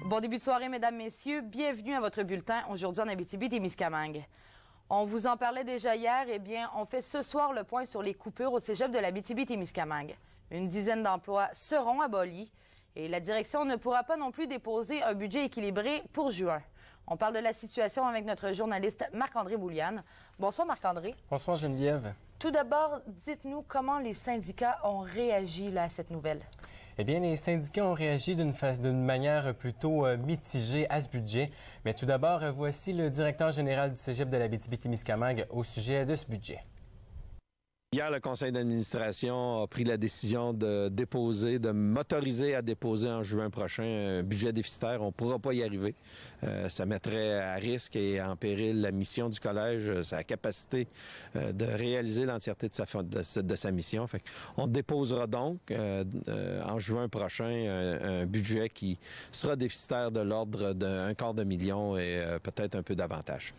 Bon début de soirée, mesdames, messieurs. Bienvenue à votre bulletin aujourd'hui en Abitibi-Témiscamingue. On vous en parlait déjà hier. Eh bien, on fait ce soir le point sur les coupures au cégep de l'Abitibi-Témiscamingue. Une dizaine d'emplois seront abolis et la direction ne pourra pas non plus déposer un budget équilibré pour juin. On parle de la situation avec notre journaliste Marc-André Bouliane. Bonsoir Marc-André. Bonsoir Geneviève. Tout d'abord, dites-nous comment les syndicats ont réagi là, à cette nouvelle. Eh bien, les syndicats ont réagi d'une manière plutôt mitigée à ce budget. Mais tout d'abord, voici le directeur général du cégep de l'Abitibi-Témiscamingue au sujet de ce budget. Hier, le conseil d'administration a pris la décision de m'autoriser à déposer en juin prochain un budget déficitaire. On ne pourra pas y arriver. Ça mettrait à risque et en péril la mission du collège, sa capacité de réaliser l'entièreté de sa mission. On déposera donc en juin prochain un budget qui sera déficitaire de l'ordre d'250 000 et peut-être un peu davantage.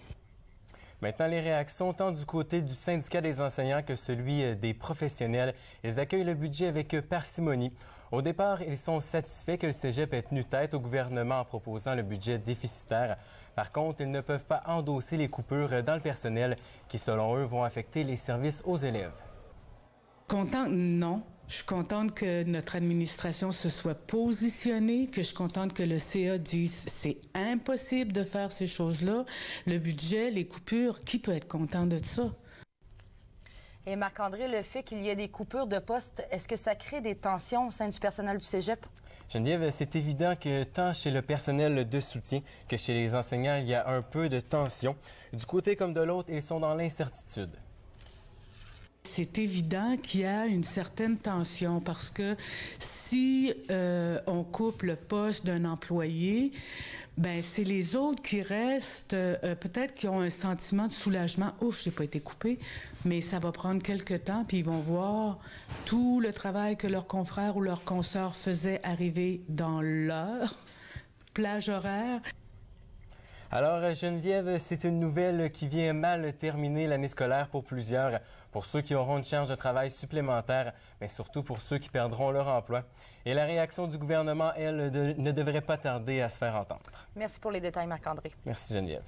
Maintenant, les réactions tant du côté du syndicat des enseignants que celui des professionnels. Ils accueillent le budget avec parcimonie. Au départ, ils sont satisfaits que le cégep ait tenu tête au gouvernement en proposant le budget déficitaire. Par contre, ils ne peuvent pas endosser les coupures dans le personnel qui, selon eux, vont affecter les services aux élèves. Contente, non. Je suis contente que notre administration se soit positionnée, que je suis contente que le CA dise c'est impossible de faire ces choses-là. Le budget, les coupures, qui peut être content de ça? Et Marc-André, le fait qu'il y ait des coupures de postes, est-ce que ça crée des tensions au sein du personnel du cégep? Geneviève, c'est évident que tant chez le personnel de soutien que chez les enseignants, il y a un peu de tension. Du côté comme de l'autre, ils sont dans l'incertitude. C'est évident qu'il y a une certaine tension parce que si on coupe le poste d'un employé, ben c'est les autres qui restent, peut-être qui ont un sentiment de soulagement. Ouf, j'ai pas été coupé, mais ça va prendre quelque temps, puis ils vont voir tout le travail que leurs confrères ou leurs consoeurs faisaient arriver dans leur plage horaire. Alors, Geneviève, c'est une nouvelle qui vient mal terminer l'année scolaire pour plusieurs, pour ceux qui auront une charge de travail supplémentaire, mais surtout pour ceux qui perdront leur emploi. Et la réaction du gouvernement, elle, ne devrait pas tarder à se faire entendre. Merci pour les détails, Marc-André. Merci, Geneviève.